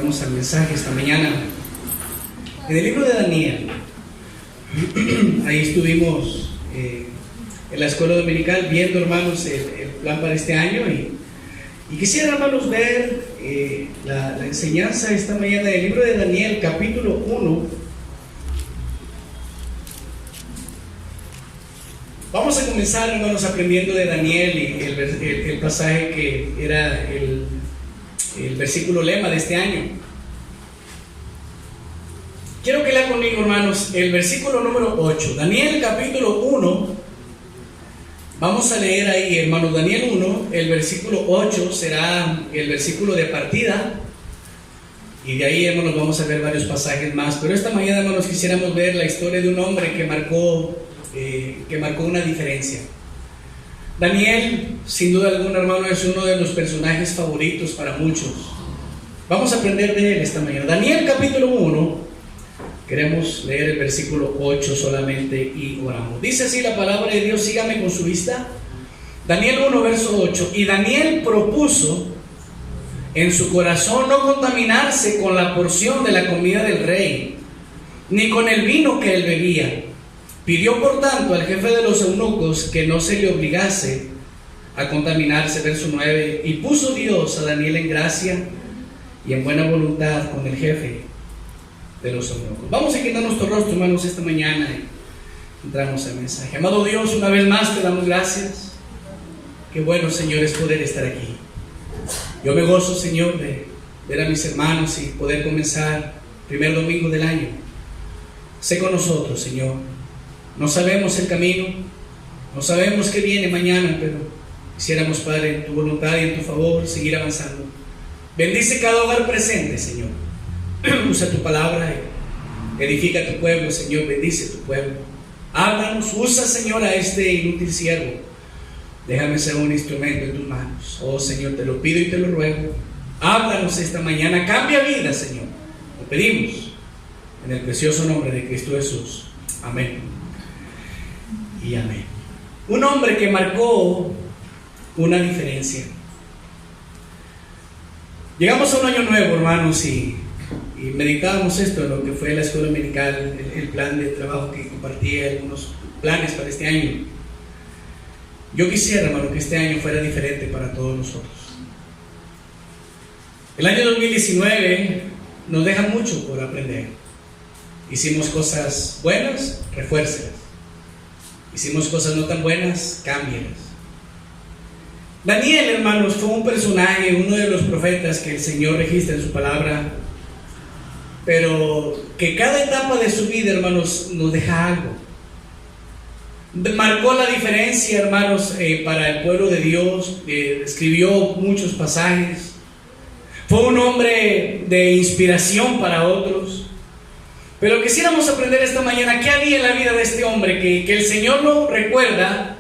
Vamos al mensaje esta mañana. En el libro de Daniel, ahí estuvimos en la escuela dominical viendo, hermanos, el plan para este año y quisiera, hermanos, ver la enseñanza esta mañana del libro de Daniel, capítulo 1. Vamos a comenzar, hermanos, aprendiendo de Daniel y el pasaje que era el versículo lema de este año. Quiero que lea conmigo, hermanos, el versículo número 8. Daniel capítulo 1. Vamos a leer ahí, hermanos, Daniel 1, el versículo 8 será el versículo de partida. Y de ahí, hermanos, vamos a ver varios pasajes más. Pero esta mañana, hermanos, quisiéramos ver la historia de un hombre que marcó una diferencia. Daniel, sin duda alguna, hermano, es uno de los personajes favoritos para muchos. Vamos a aprender de él esta mañana. Daniel capítulo 1, queremos leer el versículo 8 solamente y oramos. Dice así la palabra de Dios, sígame con su vista. Daniel 1, verso 8. Y Daniel propuso en su corazón no contaminarse con la porción de la comida del rey, ni con el vino que él bebía. Pidió por tanto al jefe de los eunucos que no se le obligase a contaminarse, verso 9, y puso Dios a Daniel en gracia y en buena voluntad con el jefe de los eunucos. Vamos a quitar nuestro rostro, hermanos, esta mañana y entramos al mensaje. Amado Dios, una vez más te damos gracias. Qué bueno, Señor, es poder estar aquí. Yo me gozo, Señor, de ver a mis hermanos y poder comenzar el primer domingo del año. Sé con nosotros, Señor. No sabemos el camino, no sabemos qué viene mañana, pero quisiéramos, Padre, en tu voluntad y en tu favor, seguir avanzando. Bendice cada hogar presente, Señor. Usa tu palabra, edifica tu pueblo, Señor, bendice tu pueblo. Háblanos, usa, Señor, a este inútil siervo. Déjame ser un instrumento en tus manos. Oh, Señor, te lo pido y te lo ruego. Háblanos esta mañana, cambia vida, Señor. Lo pedimos en el precioso nombre de Cristo Jesús. Amén. Y amén. Un hombre que marcó una diferencia. Llegamos a un año nuevo, hermanos, y meditábamos esto, lo que fue la escuela dominical, el plan de trabajo que compartí, algunos planes para este año. Yo quisiera, hermano, que este año fuera diferente para todos nosotros. El año 2019 nos deja mucho por aprender. Hicimos cosas buenas, refuércelas. Hicimos cosas no tan buenas, cámbielas. Daniel, hermanos, fue un personaje, uno de los profetas que el Señor registra en su palabra, pero que cada etapa de su vida, hermanos, nos deja algo. Marcó la diferencia, hermanos, para el pueblo de Dios. Escribió muchos pasajes. Fue un hombre de inspiración para otros. Pero quisiéramos aprender esta mañana qué había en la vida de este hombre que el Señor lo recuerda.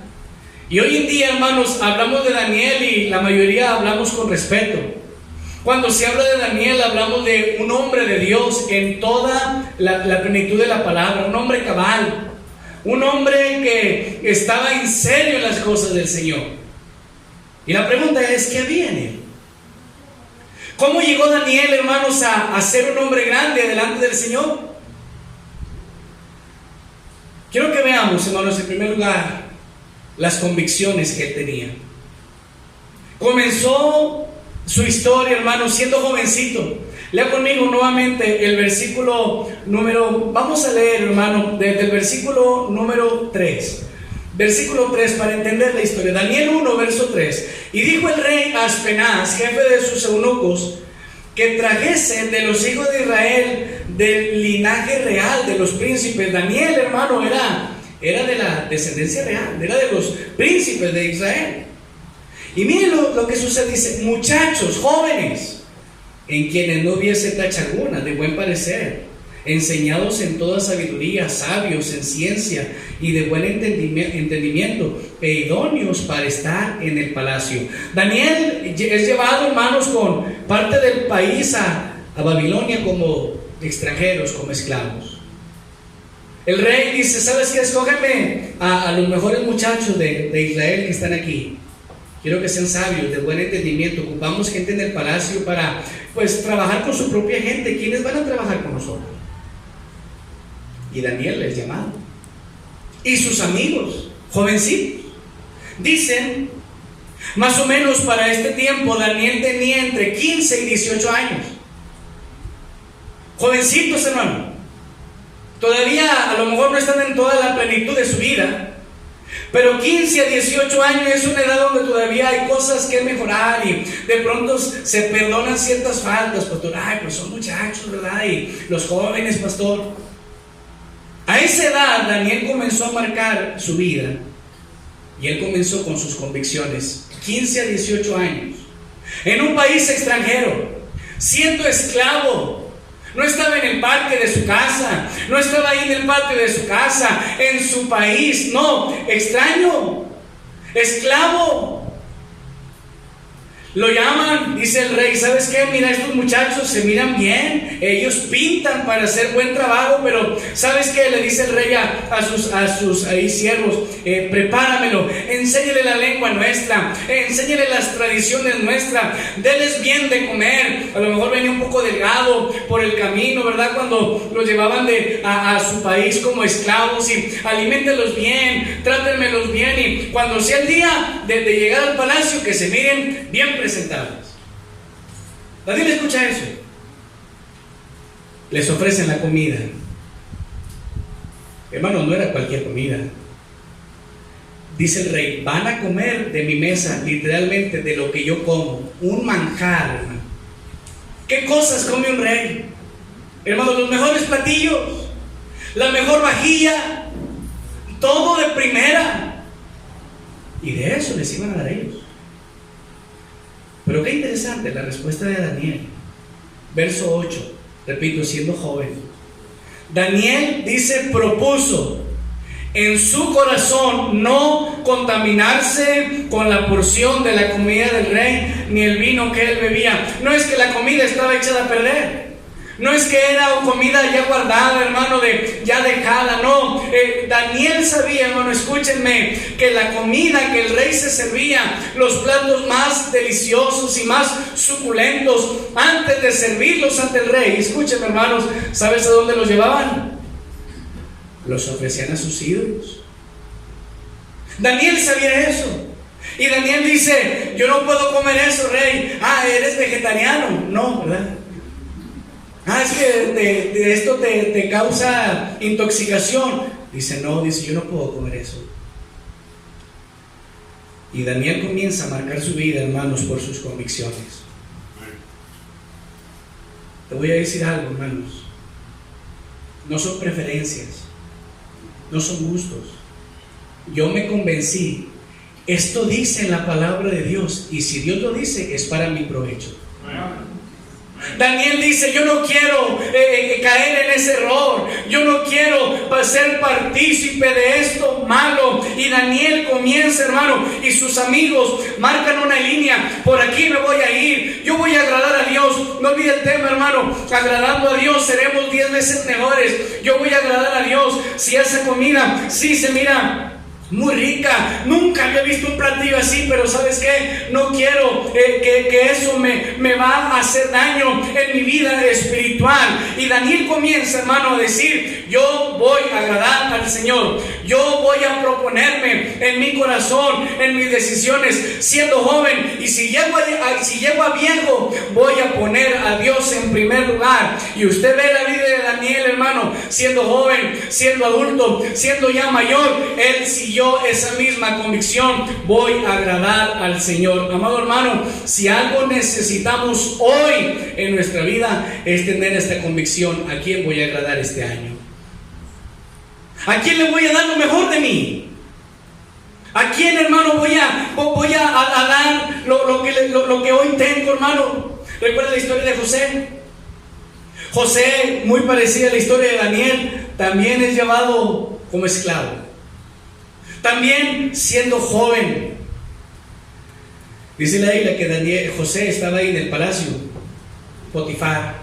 Y hoy en día, hermanos, hablamos de Daniel y la mayoría hablamos con respeto. Cuando se habla de Daniel, hablamos de un hombre de Dios en toda la plenitud de la palabra, un hombre cabal, un hombre que estaba en serio en las cosas del Señor. Y la pregunta es, ¿qué había en él? ¿Cómo llegó Daniel, hermanos, a ser un hombre grande delante del Señor? Quiero que veamos, hermanos, en primer lugar, las convicciones que él tenía. Comenzó su historia, hermanos, siendo jovencito. Lea conmigo nuevamente el versículo número, vamos a leer, hermano, desde el versículo número 3. Versículo 3 para entender la historia. Daniel 1, verso 3. Y dijo el rey a Aspenaz, jefe de sus eunucos, que trajesen de los hijos de Israel del linaje real de los príncipes. Daniel, hermano, era de la descendencia real, era de los príncipes de Israel. Y miren lo que sucede, dice, muchachos, jóvenes, en quienes no hubiese tacha alguna, de buen parecer, enseñados en toda sabiduría, sabios en ciencia y de buen entendimiento, e idóneos para estar en el palacio. Daniel es llevado, hermanos, con parte del país a Babilonia como extranjeros, como esclavos. El rey dice, ¿sabes qué? Escógeme a los mejores muchachos de Israel que están aquí. Quiero que sean sabios, de buen entendimiento. Ocupamos gente en el palacio para, pues, trabajar con su propia gente. ¿Quiénes van a trabajar con nosotros? Y Daniel es llamado. Y sus amigos, jovencitos. Dicen, más o menos para este tiempo, Daniel tenía entre 15 y 18 años. Jovencitos, hermano. Todavía a lo mejor no están en toda la plenitud de su vida. Pero 15 a 18 años es una edad donde todavía hay cosas que mejorar y de pronto se perdonan ciertas faltas, pastor. Ay, pues son muchachos, ¿verdad? Y los jóvenes, pastor. A esa edad Daniel comenzó a marcar su vida y él comenzó con sus convicciones. 15 a 18 años, en un país extranjero, siendo esclavo. No estaba en el patio de su casa, no estaba ahí en el patio de su casa, en su país, no, extraño, esclavo. Lo llaman, dice el rey, ¿sabes qué? Mira, estos muchachos se miran bien, ellos pintan para hacer buen trabajo, pero ¿sabes qué? Le dice el rey a sus ahí siervos, prepáramelo, enséñale la lengua nuestra, enséñale las tradiciones nuestras, denles bien de comer. A lo mejor venía un poco delgado por el camino, ¿verdad? Cuando los llevaban a su país como esclavos, y aliméntenlos bien, trátenmelos bien, y cuando sea el día de llegar al palacio, que se miren bien presentables. Daniel escucha eso. Les ofrecen la comida. Hermano, no era cualquier comida. Dice el rey, van a comer de mi mesa, literalmente de lo que yo como, un manjar, hermano. ¿Qué cosas come un rey? Hermano, los mejores platillos, la mejor vajilla, todo de primera. Y de eso les iban a dar a ellos. Pero qué interesante la respuesta de Daniel. Verso 8, repito, siendo joven. Daniel dice, propuso en su corazón no contaminarse con la porción de la comida del rey, ni el vino que él bebía. No es que la comida estaba echada a perder. No es que era comida ya guardada, hermano, ya dejada, no. Daniel sabía, hermano, escúchenme, que la comida que el rey se servía, los platos más deliciosos y más suculentos, antes de servirlos ante el rey, escúchenme, hermanos, ¿sabes a dónde los llevaban? Los ofrecían a sus ídolos. Daniel sabía eso. Y Daniel dice, yo no puedo comer eso, rey. Ah, ¿eres vegetariano? No, ¿verdad? Ah, es que de esto te causa intoxicación. Dice, no, dice, yo no puedo comer eso. Y Daniel comienza a marcar su vida, hermanos, por sus convicciones. Te voy a decir algo, hermanos. No son preferencias, no son gustos. Yo me convencí, esto dice la palabra de Dios, y si Dios lo dice, es para mi provecho. Daniel dice, yo no quiero caer en ese error, yo no quiero ser partícipe de esto malo. Y Daniel comienza, hermano, y sus amigos marcan una línea, por aquí me voy a ir, yo voy a agradar a Dios. No olvide el tema, hermano, agradando a Dios seremos 10 veces mejores. Yo voy a agradar a Dios. Si esa comida sí se mira muy rica, nunca había visto un platillo así, pero ¿sabes qué? No quiero que eso me va a hacer daño en mi vida espiritual. Y Daniel comienza, hermano, a decir, yo voy a agradar al Señor, yo voy a proponerme en mi corazón, en mis decisiones, siendo joven, y si llego a viejo, voy a poner a Dios en primer lugar. Y usted ve la vida de Daniel, hermano, siendo joven, siendo adulto, siendo ya mayor, él siguió esa misma convicción, voy a agradar al Señor. Amado hermano, si algo necesitamos hoy en nuestra vida es tener esta convicción. ¿A quién voy a agradar este año? ¿A quién le voy a dar lo mejor de mí? ¿A quién, hermano, voy a dar lo que hoy tengo, hermano? ¿Recuerda la historia de José? José, muy parecida a la historia de Daniel, también es llevado como esclavo. También siendo joven. Dice la Biblia que José estaba ahí en el palacio. Potifar,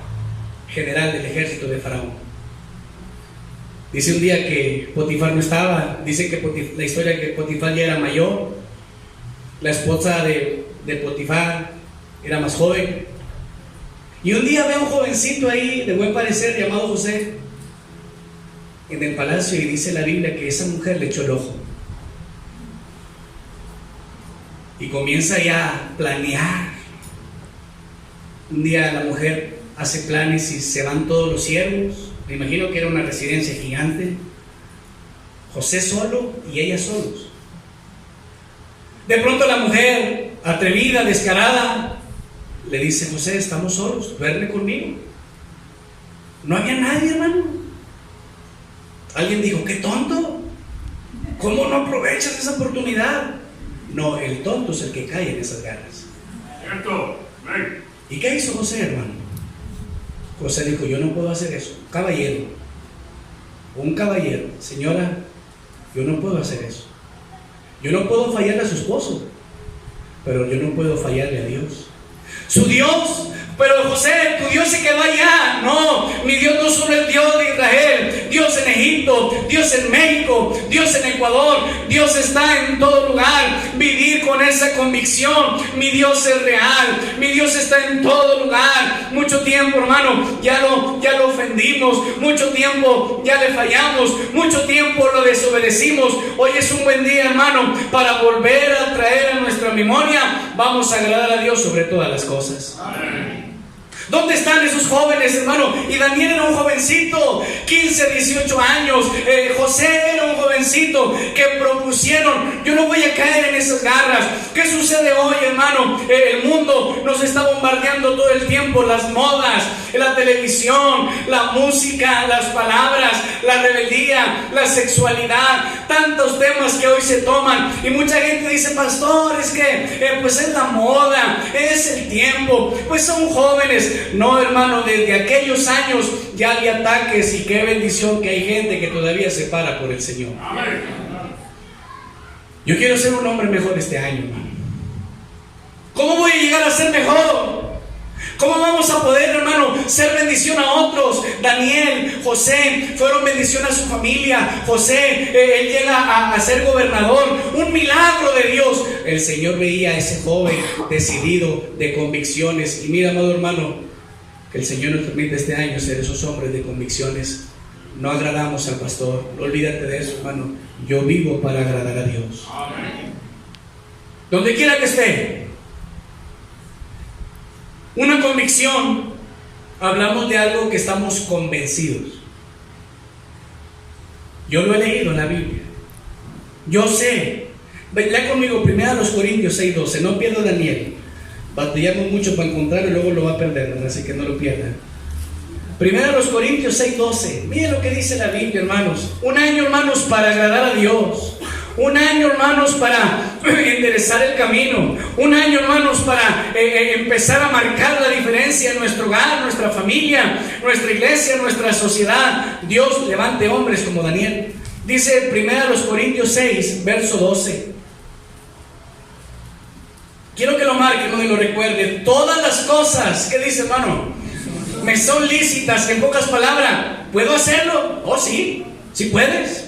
general del ejército de Faraón. Dice un día que Potifar no estaba. Dice que la historia que Potifar ya era mayor. la esposa de Potifar, era más joven. Y un día ve a un jovencito ahí de buen parecer llamado José en el palacio, y dice la Biblia que esa mujer le echó el ojo. Y comienza ya a planear. Un día la mujer hace planes y se van todos los siervos. Me imagino que era una residencia gigante. José solo y ella solos. De pronto la mujer, atrevida, descarada, le dice: José, estamos solos, duerme conmigo. No había nadie, hermano. Alguien dijo: qué tonto, ¿cómo no aprovechas esa oportunidad? No, el tonto es el que cae en esas garras. Cierto. ¿Y qué hizo José, hermano? José dijo: yo no puedo hacer eso. Un caballero, señora, yo no puedo hacer eso. Yo no puedo fallarle a su esposo, pero yo no puedo fallarle a Dios. Su Dios. Pero José, tu Dios se quedó allá. No, mi Dios no solo es Dios de Israel, Dios en Egipto, Dios en México, Dios en Ecuador, Dios está en todo lugar. Vivir con esa convicción: mi Dios es real, mi Dios está en todo lugar. Mucho tiempo, hermano, ya lo ofendimos, mucho tiempo ya le fallamos, mucho tiempo lo desobedecimos. Hoy es un buen día, hermano, para volver a traer a nuestra memoria: vamos a agradar a Dios sobre todas las cosas. Amén. ¿Dónde están esos jóvenes, hermano? Y Daniel era un jovencito, 15, 18 años. José era un jovencito que propusieron: yo no voy a caer en esas garras. ¿Qué sucede hoy, hermano? El mundo nos está bombardeando todo el tiempo. Las modas, la televisión, la música, las palabras, la rebeldía, la sexualidad, tantos temas que hoy se toman. Y mucha gente dice: pastor, es que pues es la moda, es el tiempo, pues son jóvenes. No, hermano, desde aquellos años ya había ataques, y qué bendición que hay gente que todavía se para por el Señor. Amén. Yo quiero ser un hombre mejor este año, hermano. ¿Cómo voy a llegar a ser mejor? ¿Cómo vamos a poder, hermano, ser bendición a otros? Daniel, José fueron bendición a su familia. José, él llega a ser gobernador. Un milagro de Dios. El Señor veía a ese joven decidido, de convicciones. Y mira, amado hermano, que el Señor nos permite este año ser esos hombres de convicciones. No agradamos al pastor, no olvídate de eso, hermano. Yo vivo para agradar a Dios. Amén. Donde quiera que esté. Una convicción, hablamos de algo que estamos convencidos. Yo lo he leído en la Biblia. Yo sé. Lea conmigo 1 Corintios 6:12. No pierda Daniel. Batallamos mucho para encontrarlo y luego lo va a perder, ¿verdad? Así que no lo pierda. 1 Corintios 6:12. Miren lo que dice la Biblia, hermanos. Un año, hermanos, para agradar a Dios. Un año, hermanos, para enderezar el camino. Un año, hermanos, para empezar a marcar la diferencia en nuestro hogar, nuestra familia, nuestra iglesia, nuestra sociedad. Dios levante hombres como Daniel. Dice 1 Corintios 6, verso 12. Quiero que lo marquen y lo recuerden. Todas las cosas, ¿qué dice, hermano? Me son lícitas. En pocas palabras, ¿puedo hacerlo? Oh, sí, sí puedes.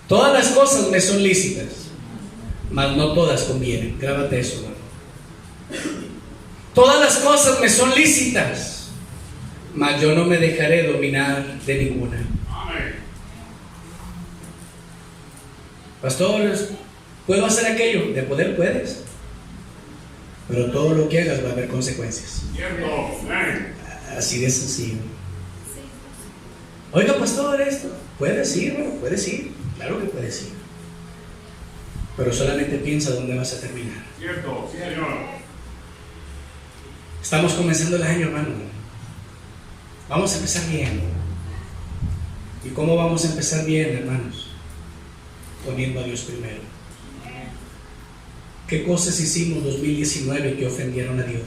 Todas las cosas me son lícitas, mas no todas convienen. Grábate eso, hermano. Todas las cosas me son lícitas, mas yo no me dejaré dominar de ninguna. Amén. Pastores, ¿puedo hacer aquello? De poder puedes, pero todo lo que hagas va a haber consecuencias. Cierto. Amén. Así de sencillo. Oiga, pastor, esto. Puedes ir, bueno, puedes ir. Claro que puedes ir. Pero solamente piensa dónde vas a terminar. Cierto, Señor. Estamos comenzando el año, hermano. Vamos a empezar bien. ¿Y cómo vamos a empezar bien, hermanos? Poniendo a Dios primero. ¿Qué cosas hicimos 2019 que ofendieron a Dios?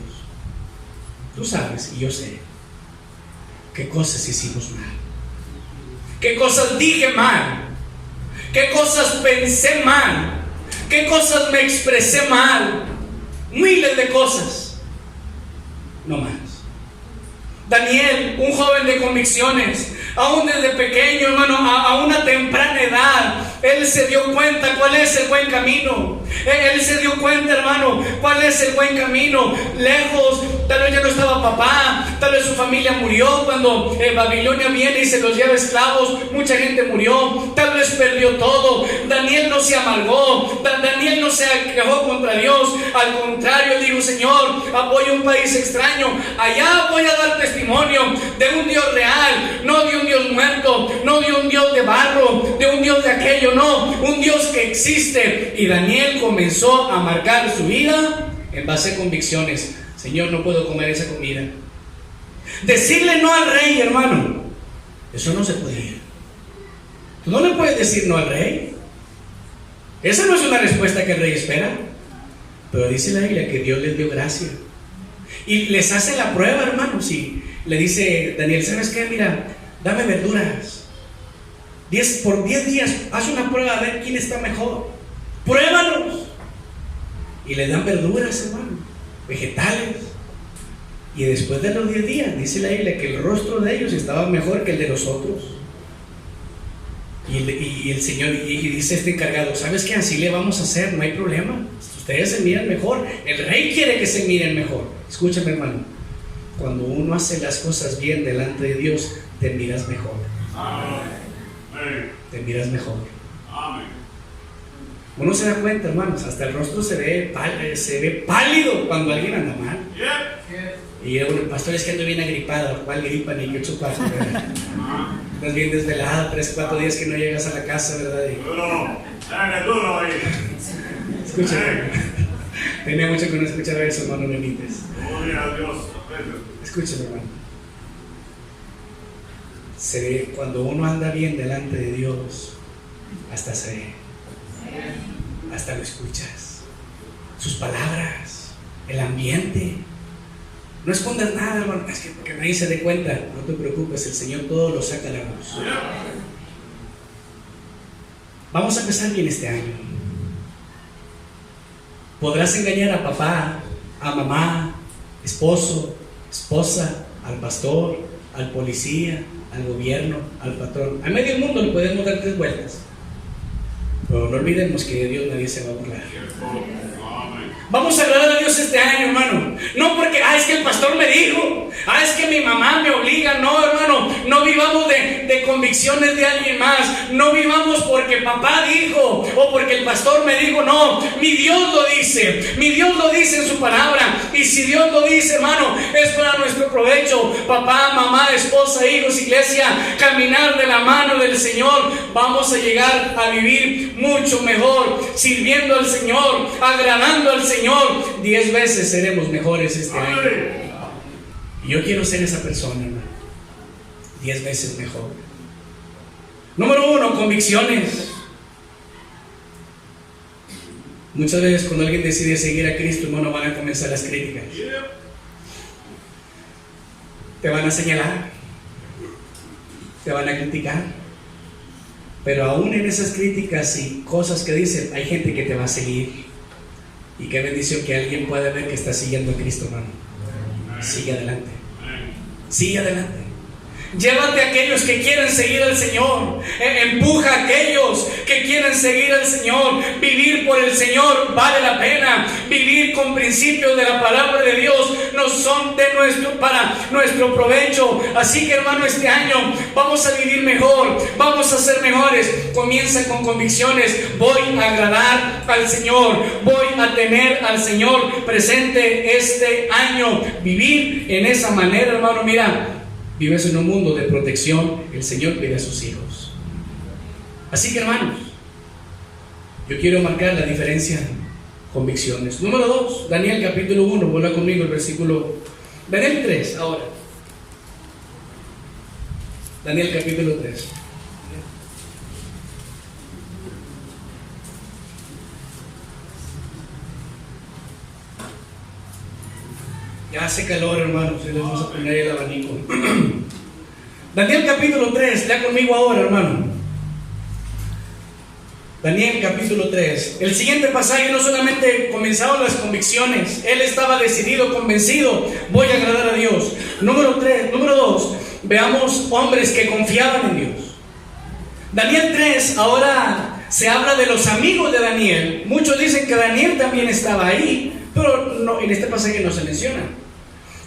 Tú sabes y yo sé. ¿Qué cosas hicimos mal? ¿Qué cosas dije mal? ¿Qué cosas pensé mal? ¿Qué cosas me expresé mal? Miles de cosas. No más. Daniel, un joven de convicciones, aún desde pequeño, hermano, a una temprana edad, Él se dio cuenta cuál es el buen camino. Él se dio cuenta, hermano, cuál es el buen camino. Lejos, tal vez ya no estaba papá, tal vez su familia murió cuando Babilonia viene y se los lleva esclavos. Mucha gente murió, tal vez perdió todo. Daniel no se amargó, Daniel no se quejó contra Dios. Al contrario, dijo: Señor, voy a un país extraño, allá voy a dar testimonio de un Dios real, no de un Dios muerto, no de un Dios de barro, de un Dios de aquello, no, un Dios que existe. Y Daniel comenzó a marcar su vida en base a convicciones. Señor, no puedo comer esa comida. Decirle no al rey, hermano, eso no se podía. Tú no le puedes decir no al rey. Esa no es una respuesta que el rey espera. Pero dice la Biblia que Dios les dio gracia y les hace la prueba, hermano. Si le dice Daniel: ¿sabes qué? Mira, dame verduras. Por 10 días, haz una prueba a ver quién está mejor. Pruébalos. Y le dan verduras, hermano, vegetales. Y después de los 10 días, dice la Biblia que el rostro de ellos estaba mejor que el de los otros. Y el Señor, y dice este encargado: ¿sabes qué? Así le vamos a hacer, no hay problema. Ustedes se miran mejor. El rey quiere que se miren mejor. Escúchame, hermano. Cuando uno hace las cosas bien delante de Dios, te miras mejor. Amén. Te miras mejor. Amén. Uno se da cuenta, hermanos, hasta el rostro se ve pálido cuando alguien anda mal. Y el pastor: es que ando bien agripada. ¿Cuál gripa ni qué chupas? Estás bien desvelada, 3-4 días que no llegas a la casa, ¿verdad? Duro ahí. Escúchame. Tenía mucho que no escuchar eso, hermano, no imites. Gloria a Dios. Escúchame, hermano. Se ve, cuando uno anda bien delante de Dios, hasta se ve, hasta lo escuchas, sus palabras, el ambiente. No escondas nada, hermano. Es que porque nadie se dé cuenta. No te preocupes, el Señor todo lo saca a la luz. Vamos a empezar bien este año. Podrás engañar a papá, a mamá, esposo, esposa, al pastor, al policía, al gobierno, al patrón. A medio mundo le podemos dar 3 vueltas. Pero no olvidemos que de Dios nadie se va a burlar. Vamos a agradar a Dios este año, hermano. No porque, es que el pastor me dijo, es que mi mamá me obliga. No, hermano, no vivamos de convicciones de alguien más. No vivamos porque papá dijo o porque el pastor me dijo. No, mi Dios lo dice. Mi Dios lo dice en su palabra. Y si Dios lo dice, hermano, es para nuestro provecho. Papá, mamá, esposa, hijos, iglesia, caminar de la mano del Señor. Vamos a llegar a vivir mucho mejor, sirviendo al Señor, agradando al Señor. 10 veces seremos mejores este año. Y yo quiero ser esa persona, hermano. 10 veces mejor. Número 1, convicciones. Muchas veces cuando alguien decide seguir a Cristo, hermano, van a comenzar las críticas. Te van a señalar, te van a criticar. Pero aún en esas críticas y cosas que dicen, hay gente que te va a seguir. Y qué bendición que alguien pueda ver que está siguiendo a Cristo, hermano. Sigue adelante. Sigue adelante. Llévate a aquellos que quieren seguir al Señor. Empuja a aquellos que quieren seguir al Señor. Vivir por el Señor vale la pena. Vivir con principios de la palabra de Dios no son para nuestro provecho. Así que, hermano, este año vamos a vivir mejor. Vamos a ser mejores. Comienza con convicciones. Voy a agradar al Señor. Voy a tener al Señor presente este año. Vivir en esa manera, hermano. Mira, vives en un mundo de protección. El Señor cuida a sus hijos. Así que, hermanos, yo quiero marcar la diferencia. Convicciones. Número 2, Daniel capítulo 1. Vuelva conmigo el versículo. Daniel 3, ahora. Daniel capítulo 3. Ya hace calor, hermanos. Le vamos a poner el abanico. Daniel capítulo 3. Lea conmigo ahora, hermano. Daniel capítulo 3. El siguiente pasaje no solamente comenzaron las convicciones. Él estaba decidido, convencido. Voy a agradar a Dios. Número 2. Veamos hombres que confiaban en Dios. Daniel 3, ahora se habla de los amigos de Daniel. Muchos dicen que Daniel también estaba ahí, pero no, en este pasaje no se menciona.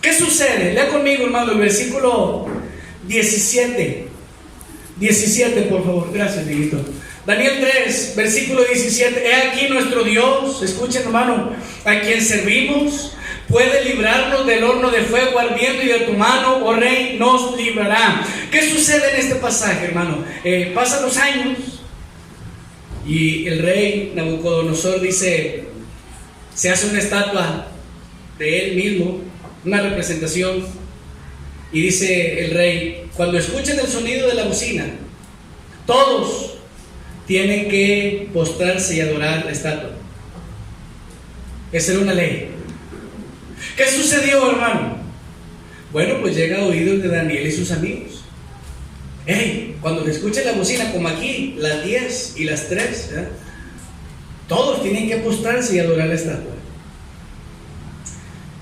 ¿Qué sucede? Lea conmigo, hermano, el versículo 17. 17, por favor. Gracias, Dieguito. Daniel 3, versículo 17. He aquí nuestro Dios, escuchen, hermano, a quien servimos, puede librarnos del horno de fuego ardiendo, y de tu mano, oh rey, nos librará. ¿Qué sucede en este pasaje, hermano? Pasan los años y el rey Nabucodonosor dice, se hace una estatua de él mismo, una representación, y dice el rey, cuando escuchen el sonido de la bocina, todos tienen que postrarse y adorar la estatua. Esa era una ley. ¿Qué sucedió, hermano? Bueno, pues llega a oídos de Daniel y sus amigos. Hey, cuando escuchen la bocina, como aquí, las 10 y las 3, ¿verdad? Todos tienen que postrarse y adorar la estatua.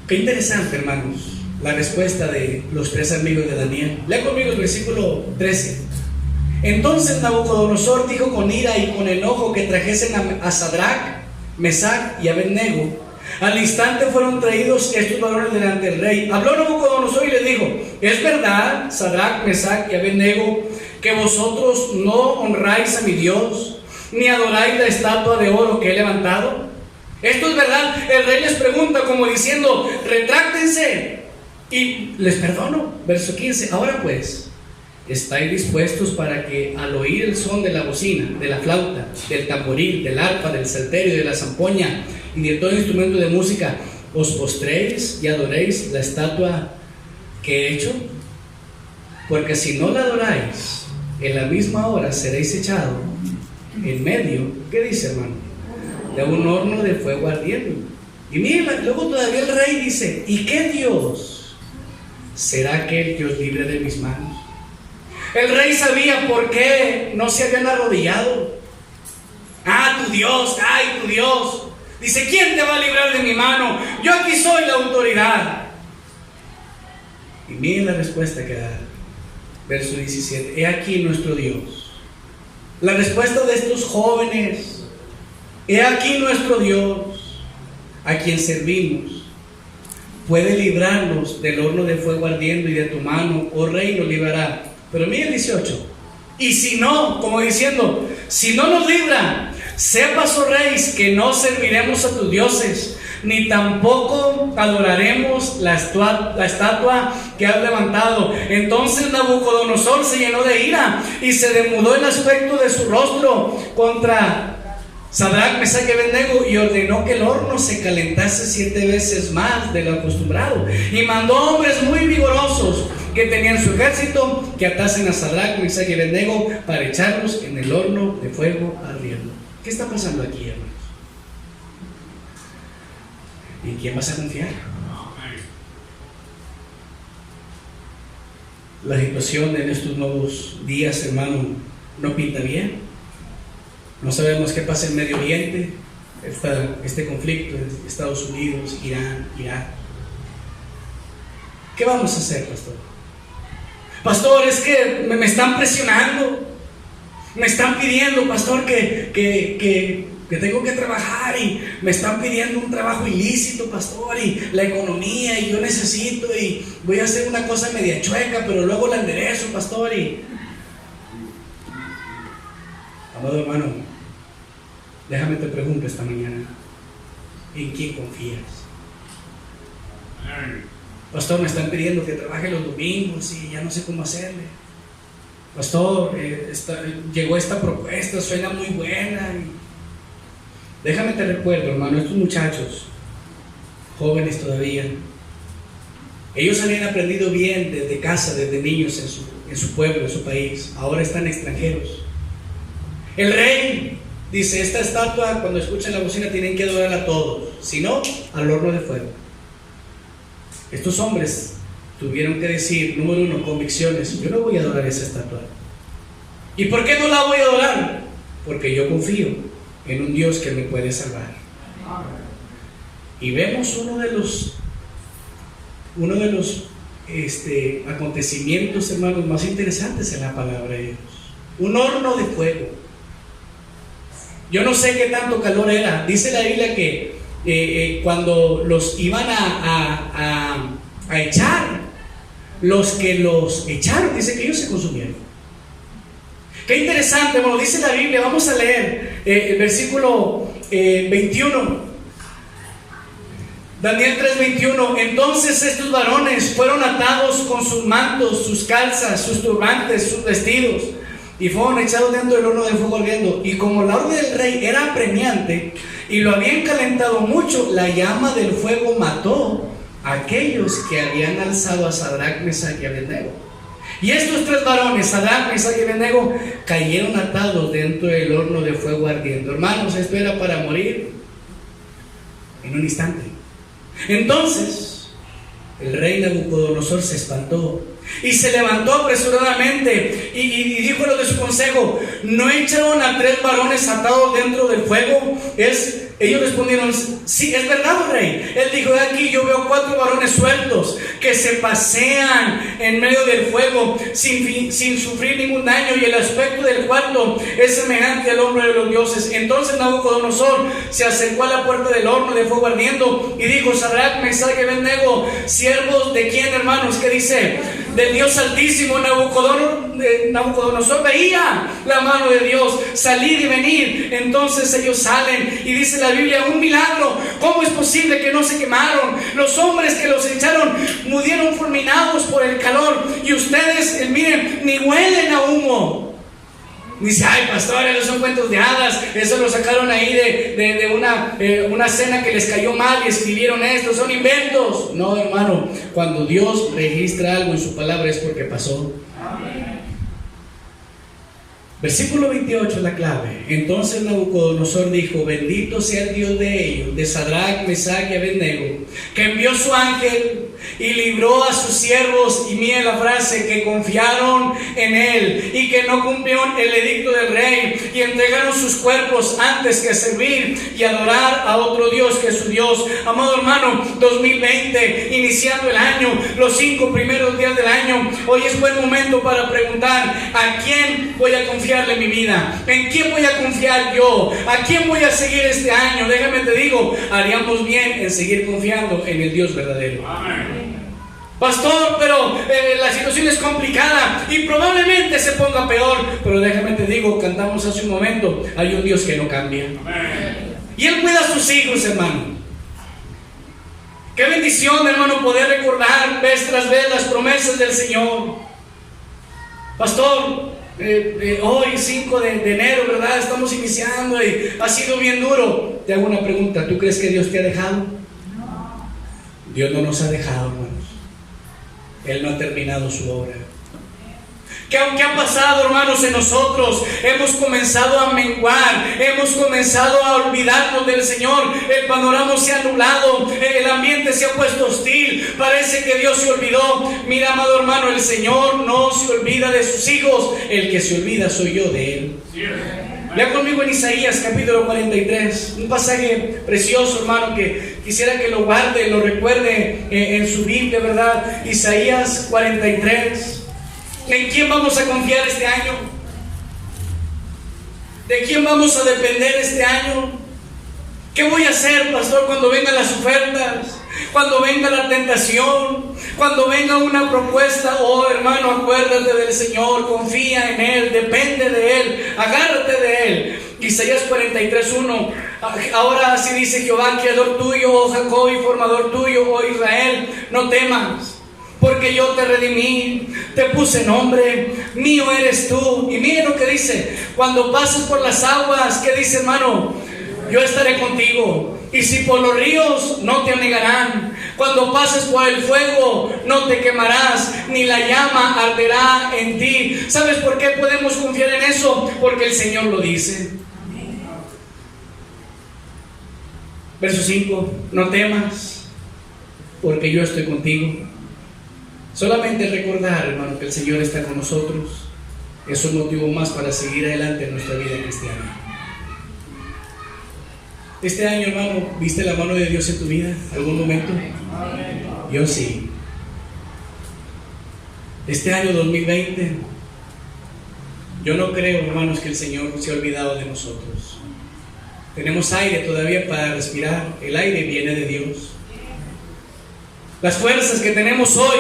Qué interesante, hermanos, la respuesta de los 3 amigos de Daniel. Lea conmigo el versículo 13. Entonces Nabucodonosor dijo con ira y con enojo que trajesen a Sadrach, Mesach y Abednego. Al instante fueron traídos estos varones delante del rey. Habló Nabucodonosor y les dijo, ¿es verdad, Sadrach, Mesach y Abednego, que vosotros no honráis a mi Dios, ni adoráis la estatua de oro que he levantado? Esto es verdad. El rey les pregunta como diciendo, retráctense y les perdono. Verso 15. Ahora pues, ¿estáis dispuestos para que al oír el son de la bocina, de la flauta, del tamboril, del arpa, del salterio, de la zampoña y de todo instrumento de música, os postréis y adoréis la estatua que he hecho? Porque si no la adoráis, en la misma hora seréis echados en medio, ¿qué dice, hermano?, de un horno de fuego ardiendo. Y miren, luego todavía el rey dice, ¿y qué Dios será aquel que os libre de mis manos? El rey sabía por qué no se habían arrodillado. Ah, tu Dios, ay, tu Dios. Dice, ¿quién te va a librar de mi mano? Yo aquí soy la autoridad. Y miren la respuesta que da. Verso 17. He aquí nuestro Dios. La respuesta de estos jóvenes. He aquí nuestro Dios, a quien servimos, puede librarnos del horno de fuego ardiendo, y de tu mano, oh rey, nos librará. Pero mire el 18. Y si no, como diciendo, si no nos libra, sepas, oh rey, que no serviremos a tus dioses, ni tampoco adoraremos la estatua que has levantado. Entonces Nabucodonosor se llenó de ira y se demudó el aspecto de su rostro contra Sadrach, Mesach y Abednego, y ordenó que el horno se calentase 7 veces más de lo acostumbrado, y mandó hombres muy vigorosos que tenían su ejército que atasen a Sadrach, Mesach y Abednego para echarlos en el horno de fuego ardiendo. ¿Qué está pasando aquí, hermanos? ¿En quién vas a confiar? La situación en estos nuevos días, hermano, no pinta bien. No sabemos qué pasa en Medio Oriente, este conflicto en Estados Unidos, Irán, Irak. ¿Qué vamos a hacer, pastor? Pastor, es que me están presionando. Me están pidiendo, pastor, que tengo que trabajar, y me están pidiendo un trabajo ilícito, pastor, y la economía, y yo necesito, y voy a hacer una cosa media chueca, pero luego la enderezo, pastor. Y amado hermano, déjame te pregunto esta mañana, ¿en quién confías? Pastor, me están pidiendo que trabaje los domingos y ya no sé cómo hacerle. Pastor, llegó esta propuesta, suena muy buena. Déjame te recuerdo, hermano, estos muchachos, jóvenes todavía, ellos habían aprendido bien desde casa, desde niños en su pueblo, en su país. Ahora están extranjeros. El rey dice, esta estatua, cuando escuchan la bocina, tienen que adorarla a todos, si no, al horno de fuego. Estos hombres tuvieron que decir, número 1, convicciones. Yo no voy a adorar esa estatua. ¿Y por qué no la voy a adorar? Porque yo confío en un Dios que me puede salvar. Y vemos uno de los acontecimientos, hermanos, más interesantes en la palabra de Dios. un horno de fuego. Yo no sé qué tanto calor era. Dice la Biblia que cuando los iban a echar, los que los echaron, dice que ellos se consumieron. Qué interesante, bueno, dice la Biblia. Vamos a leer el versículo 21. Daniel 3:21. Entonces estos varones fueron atados con sus mantos, sus calzas, sus turbantes, sus vestidos, y fueron echados dentro del horno de fuego ardiendo. Y como la orden del rey era apremiante y lo habían calentado mucho, la llama del fuego mató a aquellos que habían alzado a Sadrach, Mesach y Abednego. Y estos tres varones, Sadrach, Mesach y Abednego, cayeron atados dentro del horno de fuego ardiendo. Hermanos, esto era para morir en un instante. Entonces el rey Nabucodonosor se espantó y se levantó apresuradamente y dijo a los de su consejo: ¿no echaron a tres varones atados dentro del fuego? Ellos respondieron: sí, es verdad, oh rey. Él dijo: aquí yo veo 4 varones sueltos que se pasean en medio del fuego sin sufrir ningún daño, y el aspecto del cuarto es semejante al hombre de los dioses. Entonces Nabucodonosor se acercó a la puerta del horno de fuego ardiendo y dijo: Sadrach, Mesach y Abednego, siervos de quién, hermanos. ¿Qué dice? Del Dios Altísimo. Nabucodonosor veía la mano de Dios salir y venir. Entonces ellos salen y dice la Biblia: un milagro. ¿Cómo es posible que no se quemaron? Los hombres que los echaron murieron fulminados por el calor, y ustedes, miren, ni huelen a humo. Dice: ay, pastores, no son cuentos de hadas, eso lo sacaron ahí de una cena que les cayó mal y escribieron esto, son inventos. No, hermano, cuando Dios registra algo en su palabra es porque pasó. Versículo 28 es la clave. Entonces Nabucodonosor dijo: bendito sea el Dios de ellos, de Sadrach, Mesach y Abednego, que envió su ángel y libró a sus siervos, y mire la frase, que confiaron en él y que no cumplieron el edicto del rey y entregaron sus cuerpos antes que servir y adorar a otro Dios que su Dios. Amado hermano, 2020, iniciando el año, los 5 primeros días del año, hoy es buen momento para preguntar: ¿a quién voy a confiarle mi vida? ¿En quién voy a confiar yo? ¿A quién voy a seguir este año? Déjame te digo, haríamos bien en seguir confiando en el Dios verdadero. Amén. Pastor, pero la situación es complicada y probablemente se ponga peor. Pero déjame te digo, cantamos hace un momento, hay un Dios que no cambia. Amén. Y Él cuida a sus hijos, hermano. Qué bendición, hermano, poder recordar vez tras vez las promesas del Señor. Pastor, hoy 5 de enero, ¿verdad? Estamos iniciando y ha sido bien duro. Te hago una pregunta: ¿tú crees que Dios te ha dejado? No. Dios no nos ha dejado, hermanos. Él no ha terminado su obra. Que aunque ha pasado, hermanos, en nosotros hemos comenzado a menguar, hemos comenzado a olvidarnos del Señor, el panorama se ha nublado, el ambiente se ha puesto hostil, parece que Dios se olvidó. Mira, amado hermano, el Señor no se olvida de sus hijos, el que se olvida soy yo de Él. Lea conmigo en Isaías capítulo 43, un pasaje precioso, hermano, que quisiera que lo guarde, lo recuerde en su Biblia, ¿verdad? Isaías 43. ¿En quién vamos a confiar este año? ¿De quién vamos a depender este año? ¿Qué voy a hacer, pastor, cuando vengan las ofertas? Cuando venga la tentación, cuando venga una propuesta. Oh, hermano, acuérdate del Señor, confía en Él, depende de Él, agárrate de Él. Isaías 43:1. Ahora así dice Jehová, creador tuyo, oh Jacob, y formador tuyo, oh Israel: no temas, porque yo te redimí, te puse nombre, mío eres tú. Y miren lo que dice: cuando pases por las aguas, ¿qué dice, hermano? Yo estaré contigo. Y si por los ríos, no te anegarán. Cuando pases por el fuego, no te quemarás, ni la llama arderá en ti. ¿Sabes por qué podemos confiar en eso? Porque el Señor lo dice. Verso 5: no temas, porque yo estoy contigo. Solamente recordar, hermano, que el Señor está con nosotros es un motivo más para seguir adelante en nuestra vida cristiana. Este año, hermano, ¿viste la mano de Dios en tu vida? ¿Algún momento? Yo sí. Este año 2020 Yo no creo, hermanos, que el Señor se ha olvidado de nosotros. Tenemos aire todavía para respirar. El aire viene de Dios. Las fuerzas que tenemos hoy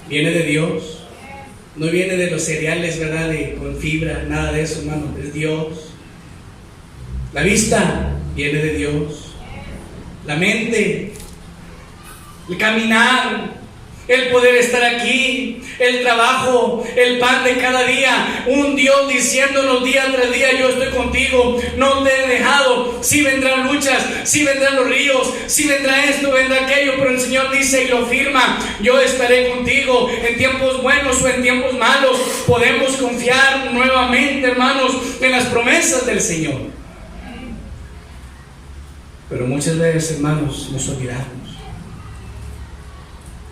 viene de Dios. No viene de los cereales, ¿verdad? Con fibra, nada de eso, hermano. Es Dios. La vista viene de Dios. La mente, el caminar, el poder estar aquí, el trabajo, el pan de cada día, un Dios diciéndonos día tras día: yo estoy contigo, no te he dejado. Sí vendrán luchas, sí vendrán los ríos, sí vendrá esto, vendrá aquello, pero el Señor dice y lo firma: yo estaré contigo en tiempos buenos o en tiempos malos. Podemos confiar nuevamente, hermanos, en las promesas del Señor. Pero muchas veces, hermanos, nos olvidamos.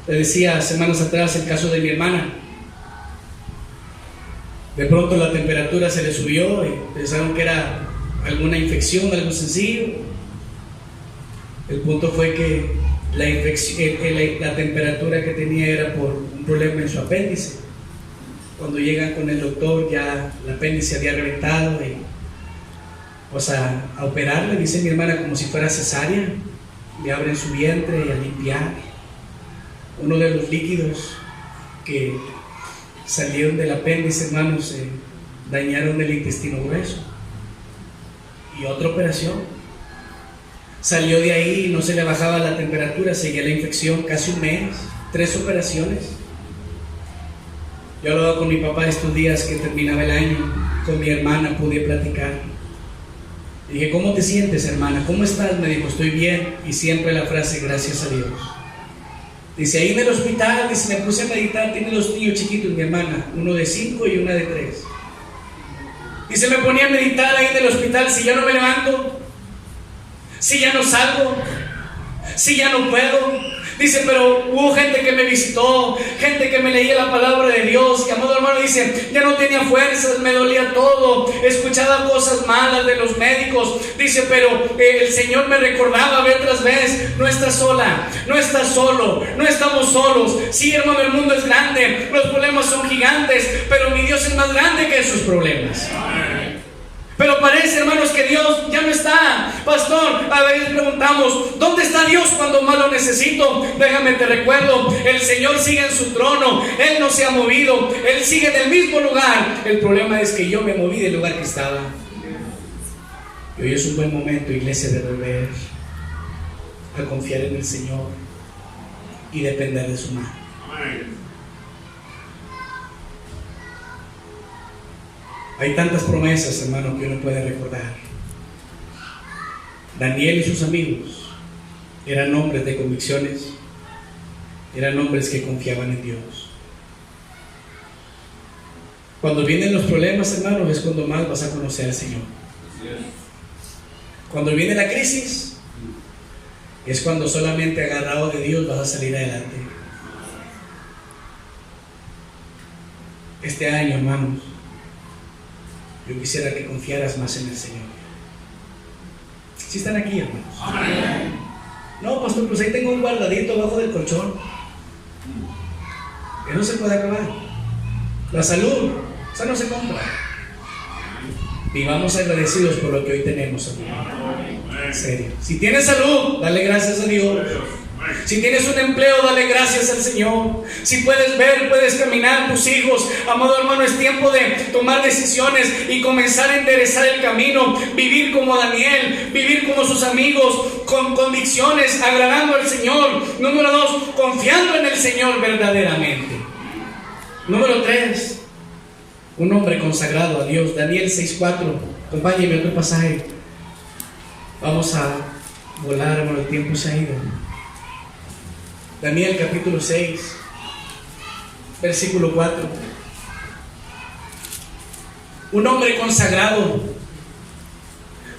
Le decía semanas atrás el caso de mi hermana. De pronto la temperatura se le subió y pensaron que era alguna infección, algo sencillo. El punto fue que la temperatura que tenía era por un problema en su apéndice. Cuando llegan con el doctor, ya el apéndice había reventado y pues a operarle, dice mi hermana, como si fuera cesárea. Le abren su vientre y a limpiar. Uno de los líquidos que salieron del apéndice, hermanos, dañaron el intestino grueso. Y otra operación. Salió de ahí y no se le bajaba la temperatura, seguía la infección casi un mes, 3 operaciones. Yo hablaba con mi papá estos días que terminaba el año, con mi hermana pude platicar. Dije: ¿cómo te sientes, hermana? ¿Cómo estás? Me dijo: estoy bien. Y siempre la frase: gracias a Dios. Dice: ahí en el hospital, dice, me puse a meditar, tiene 2 niños chiquitos mi hermana, uno de 5 y una de 3. Dice: me ponía a meditar ahí en el hospital, si ya no me levanto, si ya no salgo, si ya no puedo. Dice: pero hubo gente que me visitó, gente que me leía la palabra de Dios, y amado hermano, dice, ya no tenía fuerzas, me dolía todo, escuchaba cosas malas de los médicos. Dice: pero el Señor me recordaba vez tras vez: no estás sola, no estás solo, no estamos solos. Sí, hermano, el mundo es grande, los problemas son gigantes, pero mi Dios es más grande que sus problemas. Pero parece, hermanos, que Dios ya no está. Pastor, a veces preguntamos: ¿dónde está Dios cuando más lo necesito? Déjame te recuerdo, el Señor sigue en su trono. Él no se ha movido, Él sigue en el mismo lugar. El problema es que yo me moví del lugar que estaba. Y hoy es un buen momento, iglesia, de volver a confiar en el Señor y depender de su mano. Hay tantas promesas, hermano, que uno puede recordar. Daniel y sus amigos eran hombres de convicciones, eran hombres que confiaban en Dios. Cuando vienen los problemas, hermano, es cuando más vas a conocer al Señor. Cuando viene la crisis, es cuando solamente agarrado de Dios vas a salir adelante. Este año, hermanos, yo quisiera que confiaras más en el Señor. ¿Sí están aquí, hermanos? Amén. No, pastor, pues ahí tengo un guardadito abajo del colchón. Que no se puede acabar. La salud, esa no se compra. Vivamos agradecidos por lo que hoy tenemos, hermano. En serio. Si tienes salud, dale gracias a Dios. Si tienes un empleo, dale gracias al Señor. Si puedes ver, puedes caminar, tus hijos, amado hermano, es tiempo de tomar decisiones y comenzar a enderezar el camino. Vivir como Daniel, vivir como sus amigos, con convicciones, agradando al Señor. Número 2, confiando en el Señor verdaderamente. Número 3, un hombre consagrado a Dios. Daniel 6:4. Acompáñenme a otro pasaje. Vamos a volar, hermano, el tiempo se ha ido. Daniel capítulo 6, versículo 4. Un hombre consagrado,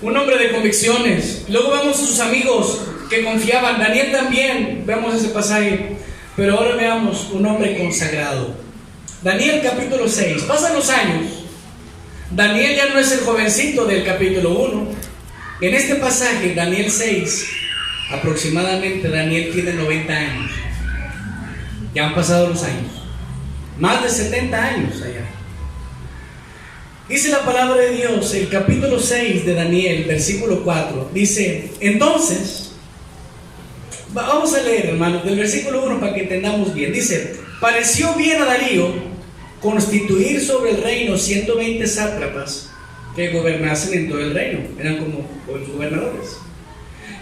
un hombre de convicciones. Luego vemos a sus amigos que confiaban. Daniel también, vemos ese pasaje. Pero ahora veamos un hombre consagrado. Daniel capítulo 6. Pasan los años. Daniel ya no es el jovencito del capítulo 1. En este pasaje, Daniel 6, aproximadamente Daniel tiene 90 años. Ya han pasado los años. Más de 70 años allá. Dice la palabra de Dios, el capítulo 6 de Daniel, versículo 4, dice, entonces, vamos a leer, hermanos, del versículo 1 para que entendamos bien. Dice, pareció bien a Darío constituir sobre el reino 120 sátrapas que gobernasen en todo el reino, eran como los gobernadores,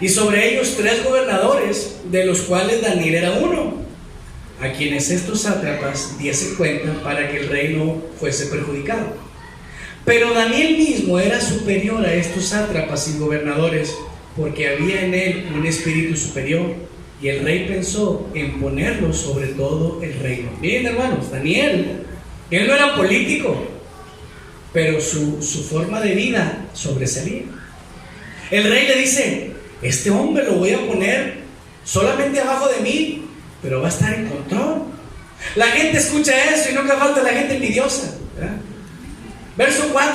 y sobre ellos 3 gobernadores, de los cuales Daniel era uno, a quienes estos sátrapas diesen cuenta para que el reino fuese perjudicado. Pero Daniel mismo era superior a estos sátrapas y gobernadores, porque había en él un espíritu superior, y el rey pensó en ponerlo sobre todo el reino. Miren, hermanos, Daniel, él no era político, pero su forma de vida sobresalía. El rey le dice, este hombre lo voy a poner solamente abajo de mí, pero va a estar en control. La gente escucha eso y nunca falta la gente envidiosa, ¿verdad? Verso 4.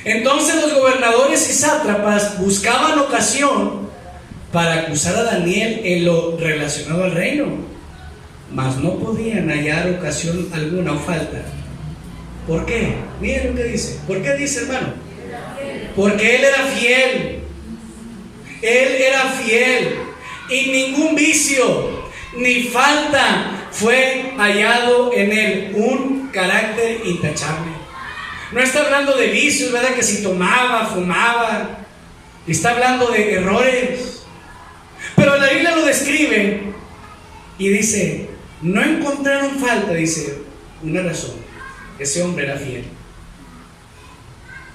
Entonces los gobernadores y sátrapas buscaban ocasión para acusar a Daniel en lo relacionado al reino, mas no podían hallar ocasión alguna o falta. ¿Por qué? Miren lo que dice. ¿Por qué dice, hermano? Porque él era fiel. Él era fiel y ningún vicio ni falta fue hallado en él. Un carácter intachable. No está hablando de vicios, ¿verdad? Que si tomaba, fumaba. Está hablando de errores. Pero la Biblia lo describe y dice, no encontraron falta, dice, una razón. Ese hombre era fiel.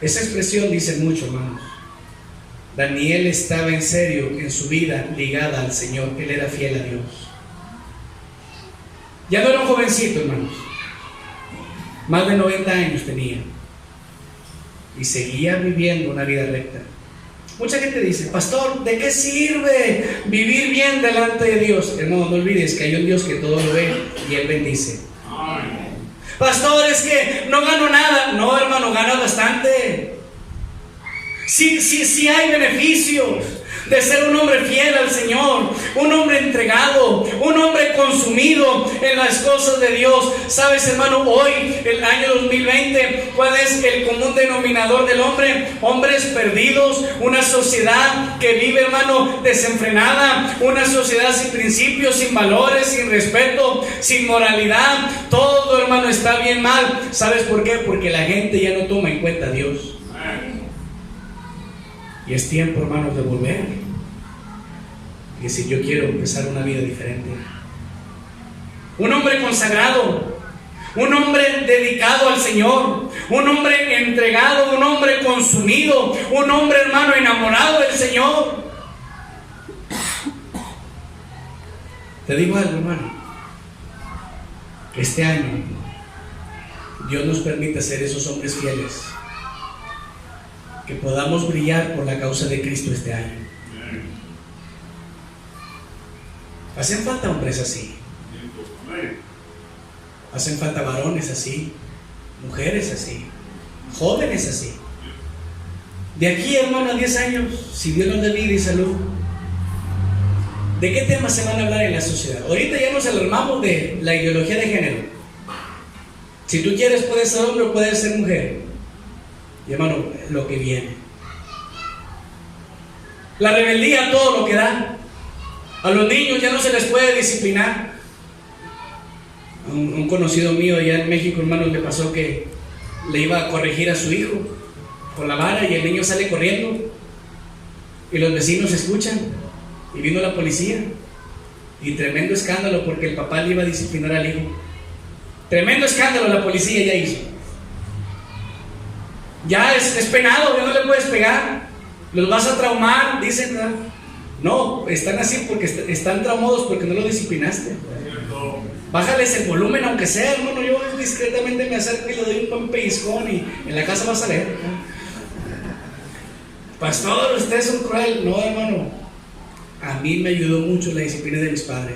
Esa expresión dice mucho, hermanos. Daniel estaba en serio en su vida ligada al Señor. Él era fiel a Dios. Ya no era un jovencito, hermanos. Más de 90 años tenía. Y seguía viviendo una vida recta. Mucha gente dice, pastor, ¿de qué sirve vivir bien delante de Dios? Hermano, no olvides que hay un Dios que todo lo ve y Él bendice. Pastor, es que no gano nada. No, hermano, gana bastante. Sí hay beneficios de ser un hombre fiel al Señor, un hombre entregado, un hombre consumido en las cosas de Dios. Sabes, hermano, hoy, el año 2020, ¿cuál es el común denominador del hombre? Hombres perdidos, una sociedad que vive, hermano, desenfrenada, una sociedad sin principios, sin valores, sin respeto, sin moralidad. Todo, hermano, está bien mal. ¿Sabes por qué? Porque la gente ya no toma en cuenta a Dios. Y es tiempo, hermanos, de volver y decir, yo quiero empezar una vida diferente. Un hombre consagrado, un hombre dedicado al Señor, un hombre entregado, un hombre consumido, un hombre, hermano, enamorado del Señor. Te digo algo, hermano, que este año Dios nos permite ser esos hombres fieles, que podamos brillar por la causa de Cristo este año. Hacen falta hombres así. Hacen falta varones así, mujeres así, jóvenes así. De aquí, hermano, a 10 años, si Dios nos da vida y salud, ¿de qué temas se van a hablar en la sociedad? Ahorita ya nos alarmamos de la ideología de género. Si tú quieres, puedes ser hombre o puedes ser mujer. Y hermano, lo que viene. La rebeldía, todo lo que da. A los niños ya no se les puede disciplinar. Un conocido mío allá en México, hermano, le pasó que le iba a corregir a su hijo con la vara y el niño sale corriendo. Y los vecinos escuchan. Y vino la policía. Y tremendo escándalo porque el papá le iba a disciplinar al hijo. Tremendo escándalo la policía ya hizo. Ya es penado, ya no le puedes pegar. Los vas a traumar, dicen, ¿verdad? No, están así porque están traumados porque no lo disciplinaste. Bájales el volumen aunque sea, hermano. Yo discretamente me acerco y le doy un pellizcón y en la casa vas a leer, ¿no? Pastor, ustedes son cruel. No, hermano, a mí me ayudó mucho la disciplina de mis padres.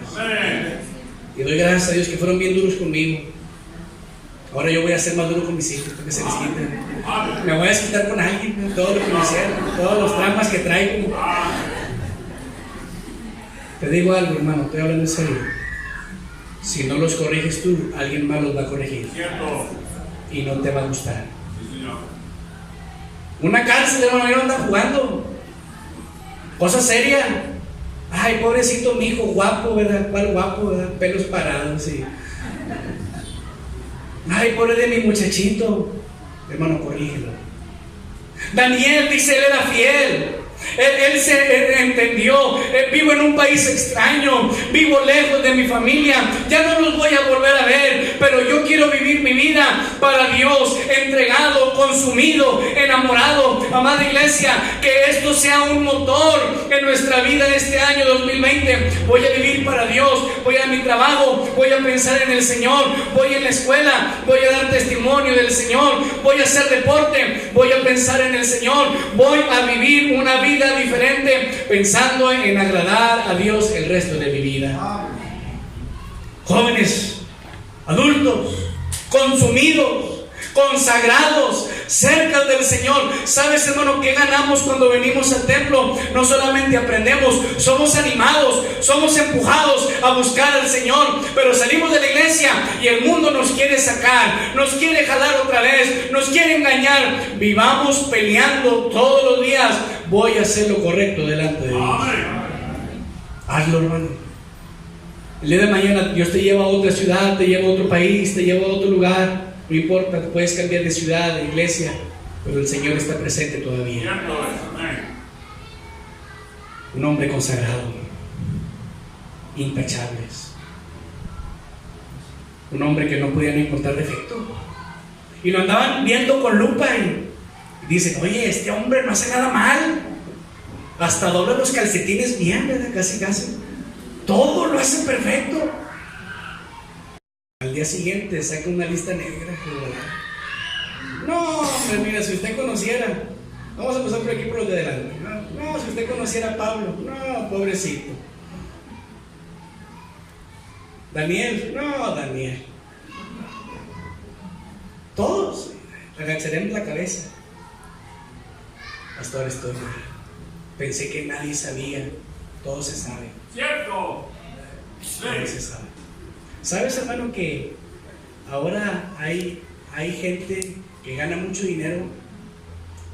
Y doy gracias a Dios que fueron bien duros conmigo. Ahora yo voy a ser más duro con mis hijos para que se les quiten. Me voy a desquitar con alguien, todo lo que me hicieron, todos los trampas que traigo. Te digo algo, hermano, estoy hablando en serio. Si no los corriges tú, alguien más los va a corregir. Y no te va a gustar. Una cárcel, hermano, ahí no anda jugando. Cosa seria. Ay, pobrecito mi hijo, guapo, ¿verdad? ¿Cuál guapo, verdad? Pelos parados, sí. Ay, pobre de mi muchachito. Hermano, corrígelo. Daniel dice, él era fiel. Él se entendió. Vivo en un país extraño, vivo lejos de mi familia, ya no los voy a volver a ver, pero yo quiero vivir mi vida para Dios, entregado, consumido, enamorado. Amada iglesia, que esto sea un motor en nuestra vida este año 2020. Voy a vivir para Dios, voy a mi trabajo, voy a pensar en el Señor, voy en la escuela, voy a dar testimonio del Señor, voy a hacer deporte, voy a pensar en el Señor, voy a vivir una vida diferente, pensando en agradar a Dios el resto de mi vida. Jóvenes, adultos, consumidos, consagrados, cerca del Señor. ¿Sabes, hermano, qué ganamos cuando venimos al templo? No solamente aprendemos, somos animados, somos empujados a buscar al Señor, pero salimos de la iglesia y el mundo nos quiere sacar, nos quiere jalar otra vez, nos quiere engañar. Vivamos peleando todos los días. Voy a hacer lo correcto delante de Dios. Hazlo, hermano. El día de mañana Dios te lleva a otra ciudad, te lleva a otro país, te lleva a otro lugar. No importa, te puedes cambiar de ciudad, de iglesia, pero el Señor está presente todavía. Un hombre consagrado, intachables. Un hombre que no podía encontrar defecto. Y lo andaban viendo con lupa y dicen, oye, este hombre no hace nada mal. Hasta dobla los calcetines bien, ¿verdad? Casi, casi. Todo lo hace perfecto. Al día siguiente saca una lista negra, ¿verdad? No, hombre, mira, si usted conociera, vamos a pasar por aquí por los de adelante. No, si usted conociera a Pablo, no, pobrecito. Daniel, no, Daniel. Todos agacharemos la cabeza. Pastor, estoy mal. Pensé que nadie sabía. Todo se sabe. Cierto. Todo se sabe. ¿Sabes, hermano, que ahora hay gente que gana mucho dinero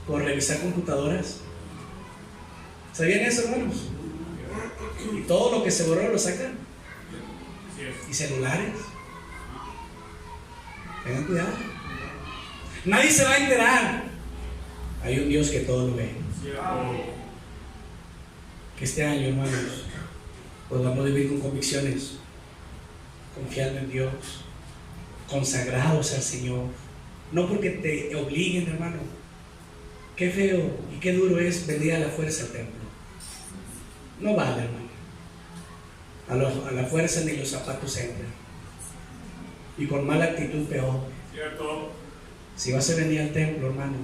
por revisar computadoras? ¿Sabían eso, hermanos? Y todo lo que se borró lo sacan. Y celulares. Tengan cuidado. Nadie se va a enterar. Hay un Dios que todo lo ve. Que este año, hermanos, podamos vivir con convicciones, confiando en Dios, consagrados al Señor. No porque te obliguen, hermano. Qué feo y qué duro es venir a la fuerza al templo. No vale, hermano. A la fuerza ni los zapatos entran. Y con mala actitud peor. Cierto. Si vas a venir al templo, hermano,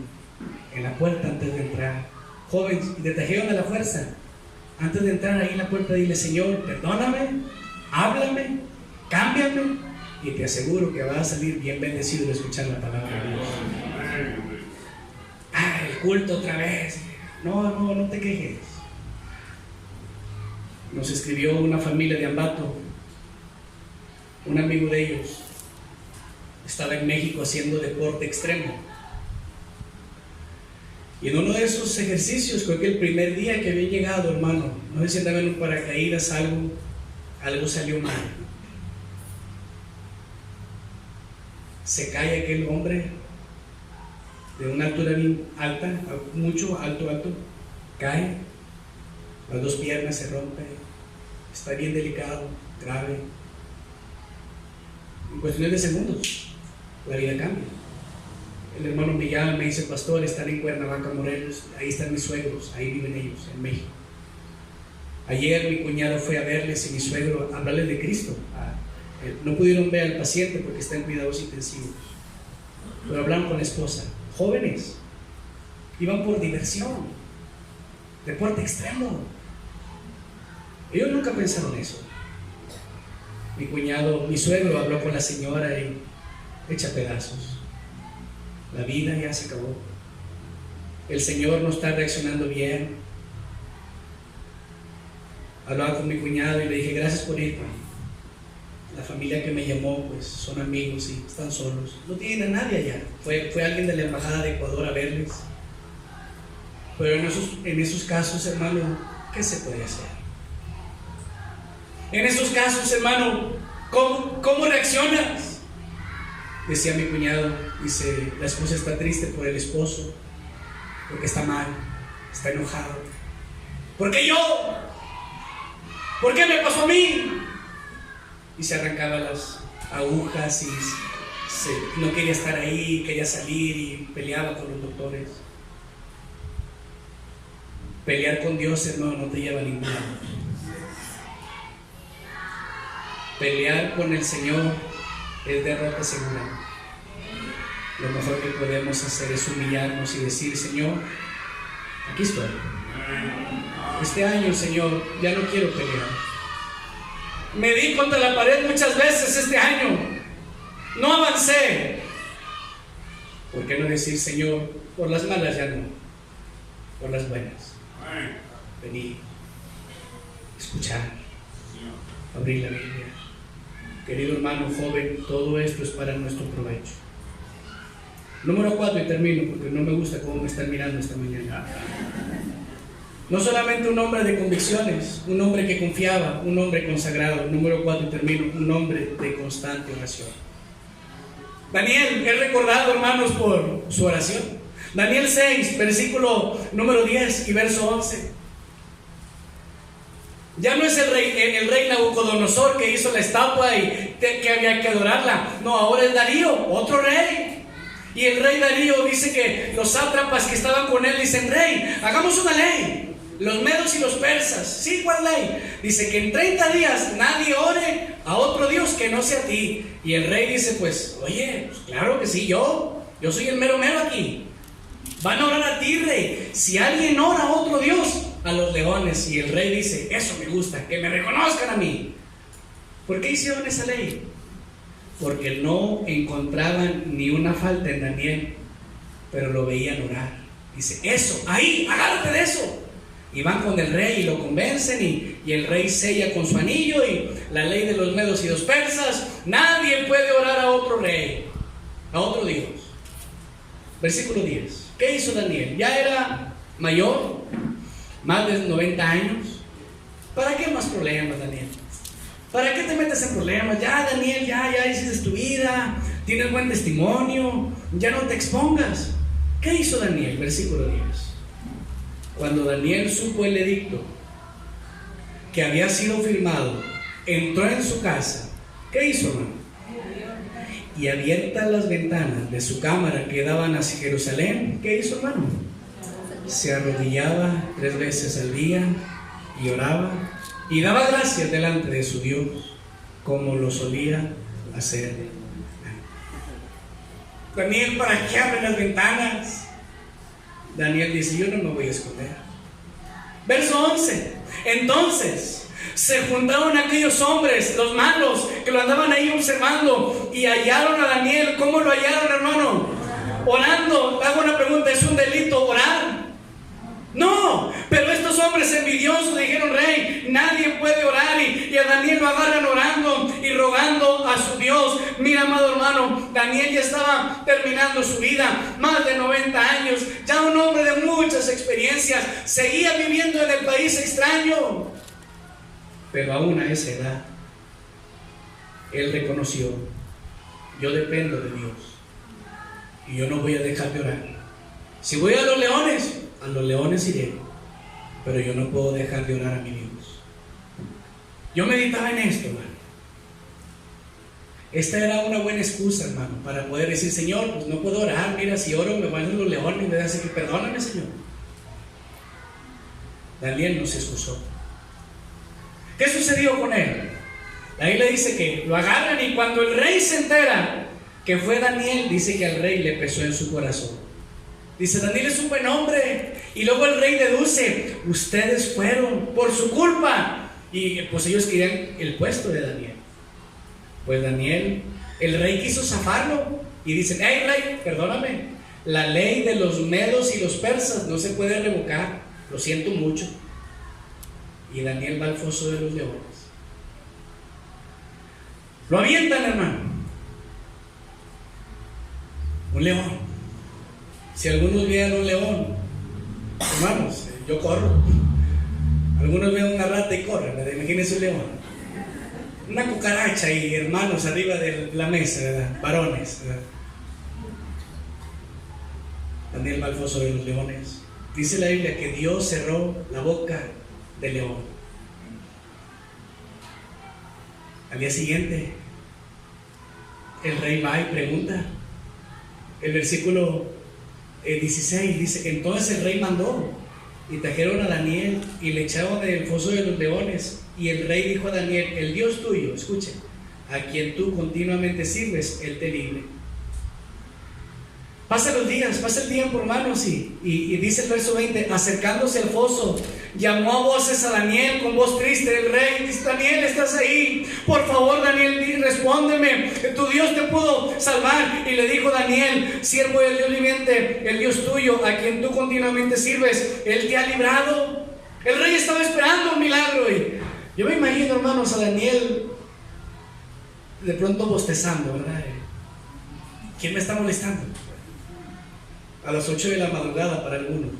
en la puerta antes de entrar, joven, y te trajeron a la fuerza, antes de entrar ahí en la puerta, dile, Señor, perdóname, háblame, cámbiame, y te aseguro que vas a salir bien bendecido de escuchar la palabra de Dios. Ah, el culto otra vez. No te quejes. Nos escribió una familia de Ambato, un amigo de ellos estaba en México haciendo deporte extremo, y en uno de esos ejercicios, creo que el primer día que había llegado, hermano, no sé si andaba en un paracaídas, algo salió mal. Se cae aquel hombre de una altura bien alta, mucho alto, cae, las dos piernas se rompen, está bien delicado, grave. En cuestiones de segundos la vida cambia. El hermano me llama, me dice, pastor, están en Cuernavaca, Morelos, ahí están mis suegros, ahí viven ellos, en México. Ayer mi cuñado fue a verles y mi suegro a hablarles de Cristo. No pudieron ver al paciente porque está en cuidados intensivos, pero hablaron con la esposa. Jóvenes, iban por diversión, deporte extremo. Ellos nunca pensaron eso. Mi suegro habló con la señora y echa pedazos. La vida ya se acabó. El Señor no está reaccionando bien. Hablaba con mi cuñado y le dije, gracias por ir. La familia que me llamó, pues son amigos y están solos. No tienen a nadie allá. Fue alguien de la embajada de Ecuador a verles. Pero en esos casos, hermano, ¿qué se puede hacer? En esos casos, hermano, ¿cómo reaccionas? Decía mi cuñado, dice, la esposa está triste por el esposo, porque está mal, está enojado. ¿Por qué yo? ¿Por qué me pasó a mí? Y se arrancaba las agujas y no quería estar ahí, quería salir y peleaba con los doctores. Pelear con Dios, hermano, no te lleva a ningún lado. Pelear con el Señor es derrota segura. Lo mejor que podemos hacer es humillarnos y decir, Señor, aquí estoy. Este año, Señor, ya no quiero pelear. Me di contra la pared muchas veces este año. No avancé. ¿Por qué no decir, Señor, por las malas ya no, por las buenas? Venir, escuchar, abrir la Biblia. Querido hermano joven, todo esto es para nuestro provecho. Número 4, y termino porque no me gusta cómo me están mirando esta mañana. No solamente un hombre de convicciones, un hombre que confiaba, un hombre consagrado. Número 4, y termino, un hombre de constante oración. Daniel es recordado, hermanos, por su oración. Daniel 6, versículo número 10 y verso 11. Ya no es el rey Nabucodonosor que hizo la estatua y que había que adorarla. No, ahora es Darío, otro rey. Y el rey Darío dice que los sátrapas que estaban con él dicen, rey, hagamos una ley. Los medos y los persas, ¿sí? ¿Cuál ley? Dice que en 30 días nadie ore a otro Dios que no sea a ti. Y el rey dice, pues, oye, pues claro que sí, yo soy el mero aquí. Van a orar a ti, rey. Si alguien ora a otro Dios, a los leones. Y el rey dice, eso me gusta, que me reconozcan a mí. ¿Por qué hicieron esa ley? Porque no encontraban ni una falta en Daniel, pero lo veían orar. Dice, eso, ahí, agárrate de eso. Y van con el rey y lo convencen y el rey sella con su anillo y la ley de los medos y los persas. Nadie puede orar a otro rey, a otro Dios. Versículo 10. ¿Qué hizo Daniel? Ya era mayor, más de 90 años. ¿Para qué más problemas, Daniel? ¿Para qué te metes en problemas? Ya, Daniel, ya hiciste tu vida, tienes buen testimonio, ya no te expongas. ¿Qué hizo Daniel? Versículo 10. Cuando Daniel supo el edicto que había sido firmado, entró en su casa. ¿Qué hizo, hermano? Y abiertas las ventanas de su cámara que daban hacia Jerusalén, ¿qué hizo, hermano? Se arrodillaba 3 veces al día y oraba y daba gracias delante de su Dios, como lo solía hacer. Daniel, ¿para qué abre las ventanas? Daniel dice, yo no me voy a esconder. Verso 11. Entonces se juntaron aquellos hombres, los malos, que lo andaban ahí observando, y hallaron a Daniel. ¿Cómo lo hallaron, hermano? Orando. Hago una pregunta, ¿es un delito orar? No, pero estos hombres envidiosos dijeron, rey, nadie puede orar, y a Daniel lo agarran orando y rogando a su Dios. Mira, amado hermano, Daniel ya estaba terminando su vida, más de 90 años, ya un hombre de muchas experiencias, seguía viviendo en el país extraño, pero aún a esa edad, él reconoció, yo dependo de Dios, y yo no voy a dejar de orar. Si voy a los leones iré, pero yo no puedo dejar de orar a mi Dios. Yo meditaba en esto, hermano. Esta era una buena excusa, hermano, para poder decir, Señor, pues no puedo orar, mira, si oro me van los leones, me dicen que perdóname, Señor. Daniel no se excusó. ¿Qué sucedió con él? La Biblia dice que lo agarran y cuando el rey se entera que fue Daniel, dice que al rey le pesó en su corazón. Dice, Daniel es un buen hombre. Y luego el rey deduce, ustedes fueron por su culpa. Y pues ellos querían el puesto de Daniel. Pues Daniel, el rey quiso zafarlo. Y dicen, hey rey, perdóname, la ley de los medos y los persas no se puede revocar. Lo siento mucho. Y Daniel va al foso de los leones. Lo avientan, hermano. Un león. Si algunos vieran un león, Hermanos, yo corro. Algunos ven una rata y corren, ¿verdad? Imagínense un león. Una cucaracha y hermanos arriba de la mesa, ¿verdad? Varones, ¿verdad? Daniel va al foso de los leones. Dice la Biblia que Dios cerró la boca del león. Al día siguiente, el rey va y pregunta. El versículo 16 dice: entonces el rey mandó y trajeron a Daniel y le echaron en el foso de los leones. Y el rey dijo a Daniel: el Dios tuyo, escuche, a quien tú continuamente sirves, él te libre. Pasa los días, pasa el tiempo, hermanos, y dice el verso 20: acercándose al foso, llamó a voces a Daniel con voz triste. El rey dice: Daniel, ¿estás ahí? Por favor, Daniel, respóndeme, tu Dios te pudo salvar. Y le dijo Daniel: siervo del Dios viviente, el Dios tuyo, a quien tú continuamente sirves, él te ha librado. El rey estaba esperando un milagro, y yo me imagino, hermanos, a Daniel de pronto bostezando, ¿verdad? ¿Quién me está molestando? A las 8 de la madrugada para algunos.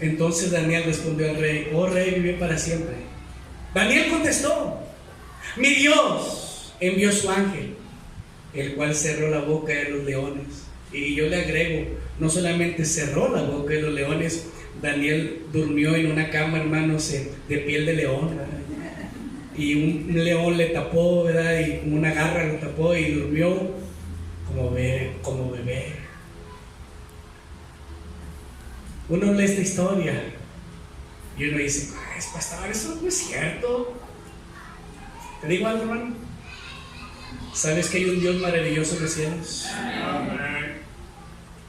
Entonces Daniel respondió al rey: oh rey, vive para siempre. Daniel contestó: mi Dios envió su ángel, el cual cerró la boca de los leones. Y yo le agrego, no solamente cerró la boca de los leones, Daniel durmió en una cama, hermanos, de piel de león, ¿verdad? Y un león le tapó, ¿verdad? Y como una garra lo tapó, y durmió como bebé. Uno lee esta historia y uno dice: pastor, eso no es cierto. ¿Te digo algo, hermano? ¿Sabes que hay un Dios maravilloso en los cielos? Amén.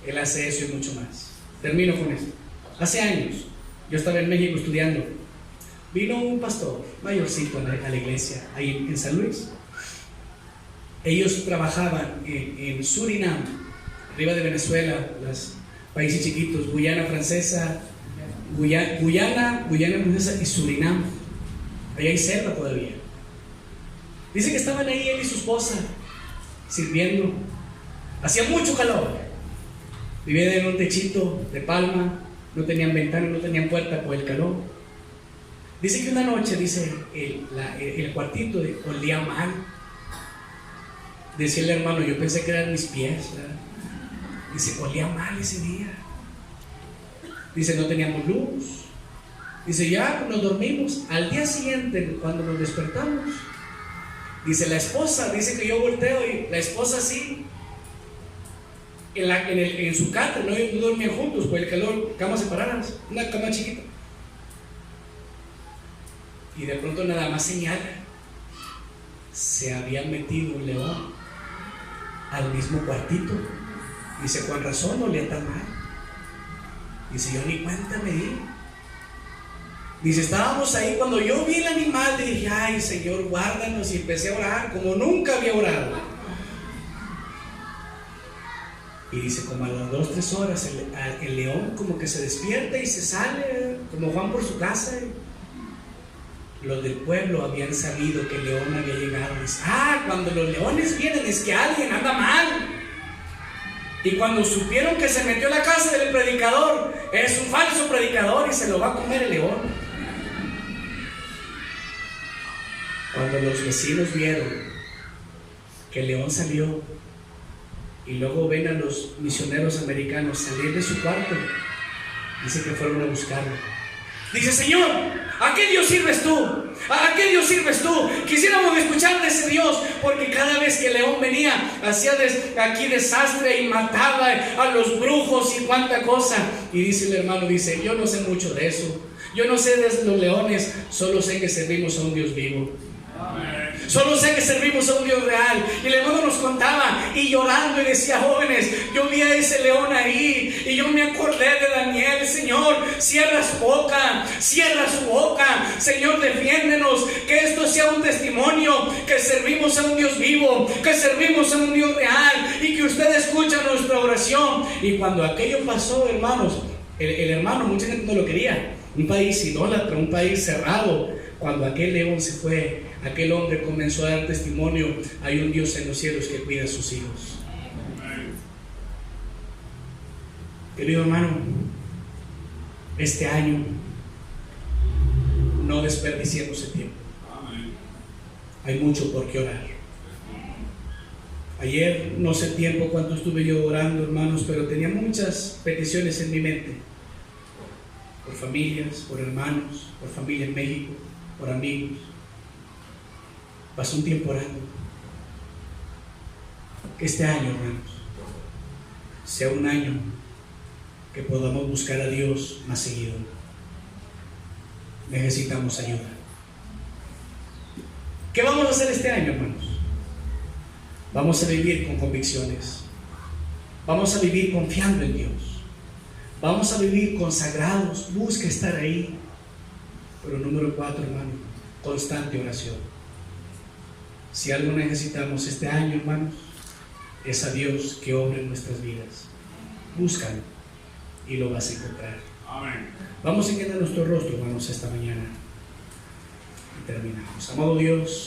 Él hace eso y mucho más. Termino con esto. Hace años yo estaba en México estudiando. Vino un pastor mayorcito a la iglesia ahí en San Luis. Ellos trabajaban en Surinam, arriba de Venezuela, los países chiquitos, Guyana Francesa, Guyana Francesa y Surinam. Ahí hay selva todavía. Dice que estaban ahí él y su esposa sirviendo. Hacía mucho calor. Vivían en un techito de palma, no tenían ventana, no tenían puerta por el calor. Dice que una noche, dice, el cuartito olía mal. Decía el hermano: yo pensé que eran mis pies, ¿verdad? Dice: olía mal ese día. Dice: no teníamos luz. Dice: ya nos dormimos. Al día siguiente, cuando nos despertamos, dice la esposa, dice que yo volteo y la esposa así, en su catre, no dormían juntos por el calor, camas separadas, una cama chiquita. Y de pronto nada más señala: se había metido un león al mismo cuartito. Dice: con razón olía tan mal. Dice: yo ni cuenta me di. Dice: estábamos ahí cuando yo vi el animal, le dije: ay, Señor, guárdanos. Y empecé a orar como nunca había orado. Y dice: como a las 2-3 horas el león como que se despierta y se sale, como Juan por su casa. Los del pueblo habían sabido que el león había llegado. Dice: cuando los leones vienen es que alguien anda mal. Y cuando supieron que se metió a la casa del predicador, es un falso predicador y se lo va a comer el león. Cuando los vecinos vieron que el león salió, y luego ven a los misioneros americanos salir de su cuarto, dice que fueron a buscarlo. Dice: Señor, ¿a qué Dios sirves tú? ¿A qué Dios sirves tú? Quisiéramos escuchar de ese Dios, porque cada vez que el león venía, hacía aquí desastre y mataba a los brujos y cuánta cosa. Y dice el hermano, dice: yo no sé mucho de eso, yo no sé de los leones, solo sé que servimos a un Dios vivo. Solo sé que servimos a un Dios real. Y el hermano nos contaba y llorando y decía: jóvenes, yo vi a ese león ahí y yo me acordé de Daniel. Señor, cierra su boca, Señor, defiéndenos, que esto sea un testimonio, que servimos a un Dios vivo, que servimos a un Dios real, y que usted escucha nuestra oración. Y cuando aquello pasó, hermanos, el hermano, mucha gente no lo quería, un país idólatra, un país cerrado. Cuando aquel león se fue, aquel hombre comenzó a dar testimonio: hay un Dios en los cielos que cuida a sus hijos. Querido hermano, este año no desperdiciemos el tiempo. Amén. Hay mucho por qué orar. Ayer no sé el tiempo cuánto estuve yo orando, hermanos, pero tenía muchas peticiones en mi mente. Por familias, por hermanos, por familia en México, por amigos. Pasé un tiempo orando. Que este año, hermanos, sea un año que podamos buscar a Dios más seguido. Necesitamos ayuda. ¿Qué vamos a hacer este año, hermanos? Vamos a vivir con convicciones. Vamos a vivir confiando en Dios. Vamos a vivir consagrados. Busca estar ahí. Pero número 4, hermano, constante oración. Si algo necesitamos este año, hermanos, es a Dios que obre en nuestras vidas. Búscalo y lo vas a encontrar. Amén. Vamos a inclinar nuestro rostro, hermanos, esta mañana. Y terminamos. Amado Dios,